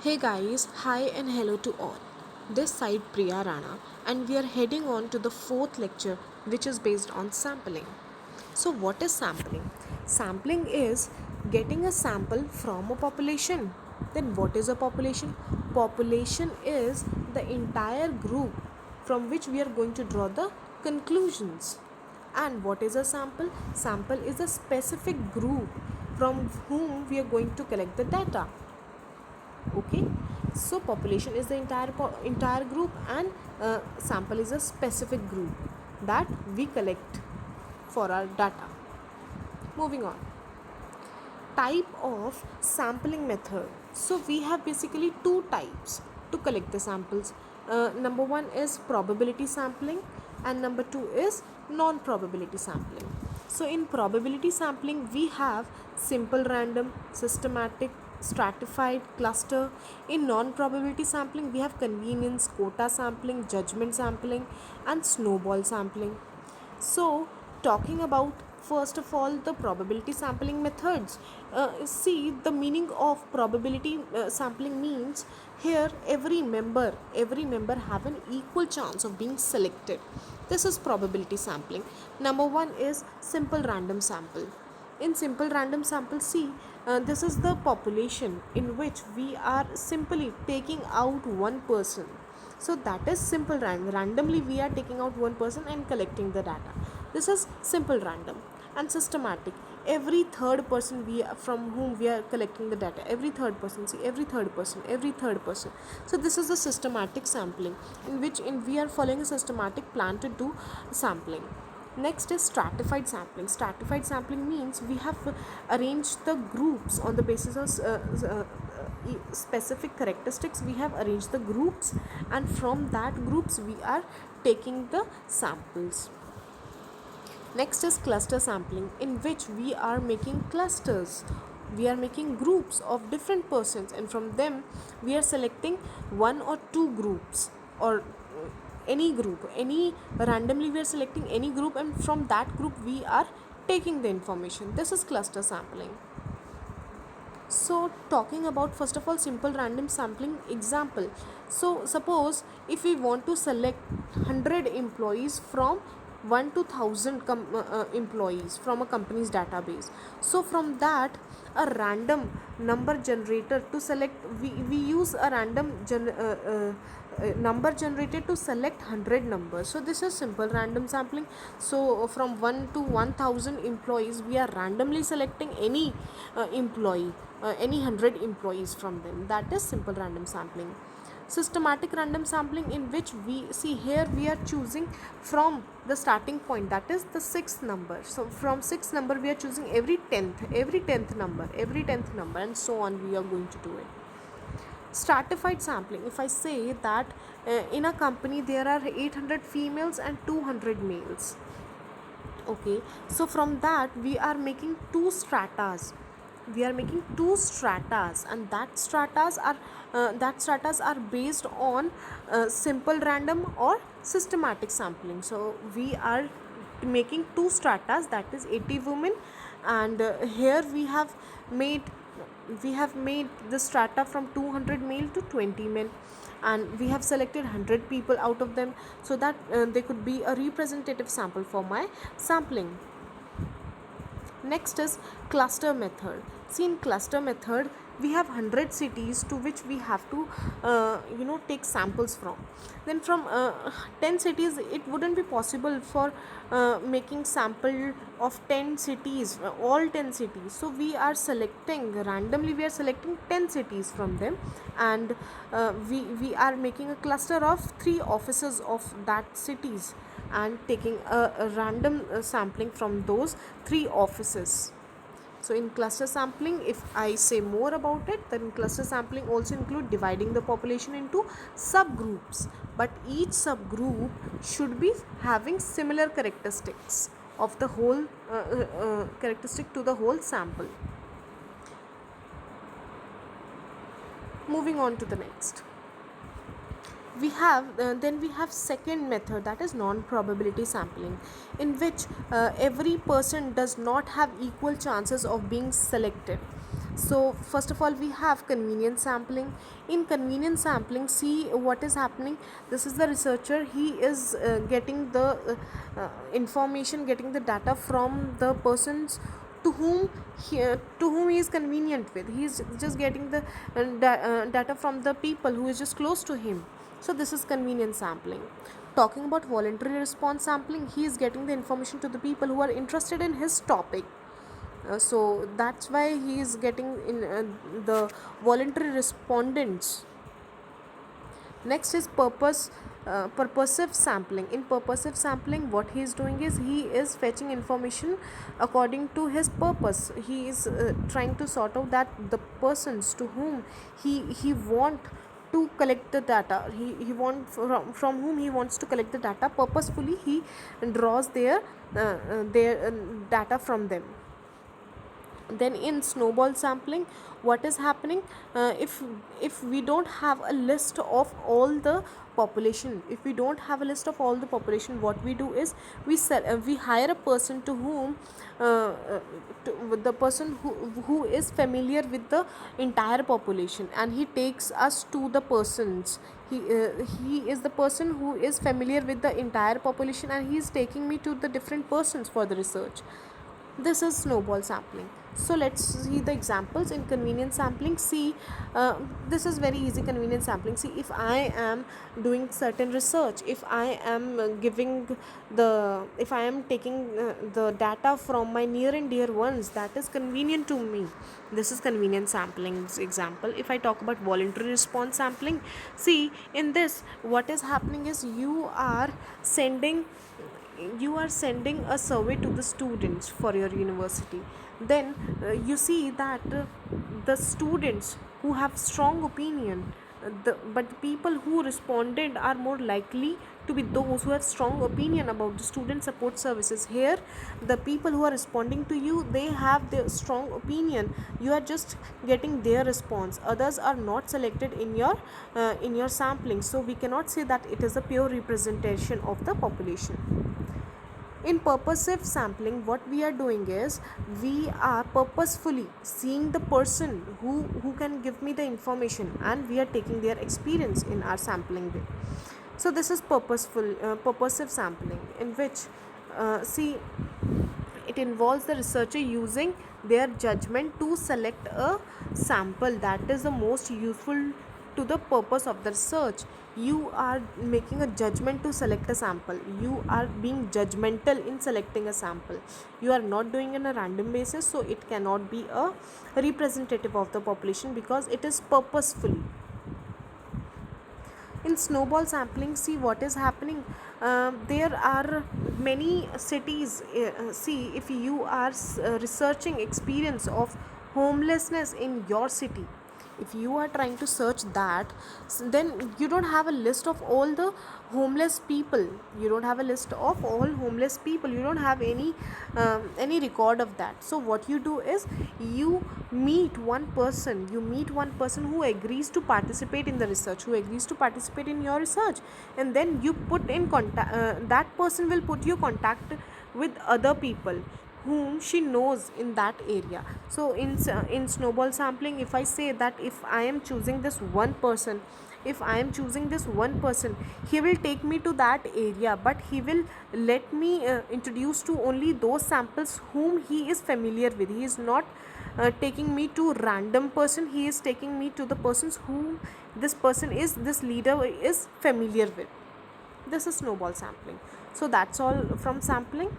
Hey guys, hi and hello to all. This side Priya Rana, and we are heading on to the fourth lecture, which is based on sampling. So, what is sampling? Sampling is getting a sample from a population. Then, what is a population? Population is the entire group from which we are going to draw the conclusions. And what is a sample? Sample is a specific group from whom we are going to collect the data. Okay, so population is the entire group, and sample is a specific group that we collect for our data. Moving on, type of sampling method. So we have basically two types to collect the samples. Number one is probability sampling, and number two is non probability sampling. So in probability sampling we have simple random, systematic, stratified, cluster. In non probability sampling we have convenience, quota sampling, judgment sampling, and snowball sampling. So, talking about first of all the probability sampling methods. See, the meaning of probability sampling means here every member have an equal chance of being selected. This is probability sampling. Number one is simple random sample. In simple random sample, see, this is the population in which we are simply taking out one person. So that is simple randomly we are taking out one person and collecting the data. This is simple random. And systematic, every third person from whom we are collecting the data, every third person, see, every third person. So this is the systematic sampling in which we are following a systematic plan to do sampling. Next is stratified sampling. Stratified sampling means we have arranged the groups on the basis of specific characteristics. We have arranged the groups, and from that groups we are taking the samples. Next is cluster sampling, in which we are making clusters. We are making groups of different persons, and from them we are selecting one or two groups, or any group, any randomly we are selecting any group, and from that group we are taking the information. This is cluster sampling. So talking about first of all simple random sampling example. So suppose if we want to select 100 employees from 1 to 1000 employees from a company's database. So from that, a random number generator to select, we use a random number generator to select 100 numbers. So this is simple random sampling. So from 1 to 1000 employees we are randomly selecting any employee, any 100 employees from them. That is simple random sampling. Systematic random sampling, in which we see here we are choosing from the starting point, that is the sixth number. So from sixth number we are choosing every 10th number, and so on we are going to do it. Stratified sampling, if I say that in a company there are 800 females and 200 males. Okay, so from that we are making two stratas. And that stratas are based on simple random or systematic sampling. So we are making two stratas, that is 80 women, and here we have made the strata from 200 male to 20 men, and we have selected 100 people out of them, so that they could be a representative sample for my sampling. Next is cluster method. See, in cluster method we have 100 cities to which we have to take samples from. Then from 10 cities it wouldn't be possible for making sample of 10 cities, all 10 cities. So we are selecting randomly, we are selecting 10 cities from them, and we are making a cluster of 3 offices of that cities, and taking a random sampling from those 3 offices. So in cluster sampling, if I say more about it, then cluster sampling also include dividing the population into subgroups, but each subgroup should be having similar characteristics of the whole characteristic to the whole sample. Moving on to the next, we have second method, that is non probability sampling, in which every person does not have equal chances of being selected. So first of all we have convenience sampling. In convenience sampling, see what is happening. This is the researcher. He is getting the information, getting the data from the persons to whom he is convenient with. He is just getting the data from the people who is just close to him. So this is convenience sampling. Talking about voluntary response sampling, he is getting the information to the people who are interested in his topic. So that's why he is getting in the voluntary respondents. Next is purposive sampling. In purposive sampling, what he is doing is he is fetching information according to his purpose. He is trying to sort out that the persons to whom he want to collect the data, he want from whom he wants to collect the data, purposefully he draws their data from them. Then in snowball sampling, what is happening, if we don't have a list of all the population, if we don't have a list of all the population, what we do is we hire a person to whom the person who is familiar with the entire population, and he takes us to the persons. He is the person who is familiar with the entire population, and he is taking me to the different persons for the research. This is snowball sampling. So let's see the examples. In convenience sampling, see this is very easy. Convenience sampling, see, if I am doing certain research, if I am if I am taking the data from my near and dear ones, that is convenient to me. This is convenience sampling example. If I talk about voluntary response sampling, see, in this what is happening is you are sending a survey to the students for your university. Then you see that the students who have strong opinion, but the people who responded are more likely to be those who have strong opinion about the student support services. Here the people who are responding to you, they have their strong opinion. You are just getting their response. Others are not selected in your sampling, so we cannot say that it is a pure representation of the population. In purposive sampling, what we are doing is we are purposefully seeing the person who can give me the information, and we are taking their experience in our sampling way. So this is purposive sampling, in which see, it involves the researcher using their judgment to select a sample that is the most useful to the purpose of the research. You are making a judgment to select a sample. You are being judgmental in selecting a sample. You are not doing on a random basis, so it cannot be a representative of the population because it is purposefully. In snowball sampling, see what is happening. There are many cities. See, if you are researching experience of homelessness in your city, if you are trying to search that, then you don't have a list of all the homeless people. You don't have a list of all homeless people. You don't have any record of that. So what you do is you meet one person. You meet one person who agrees to participate in the research, who agrees to participate in your research, and then you put in contact. That person will put you contact with other people whom she knows in that area. So in snowball sampling, if I say that if I am choosing this one person, he will take me to that area, but he will let me introduce to only those samples whom he is familiar with. He is not taking me to random person. He is taking me to the persons whom this leader is familiar with. This is snowball sampling. So that's all from sampling.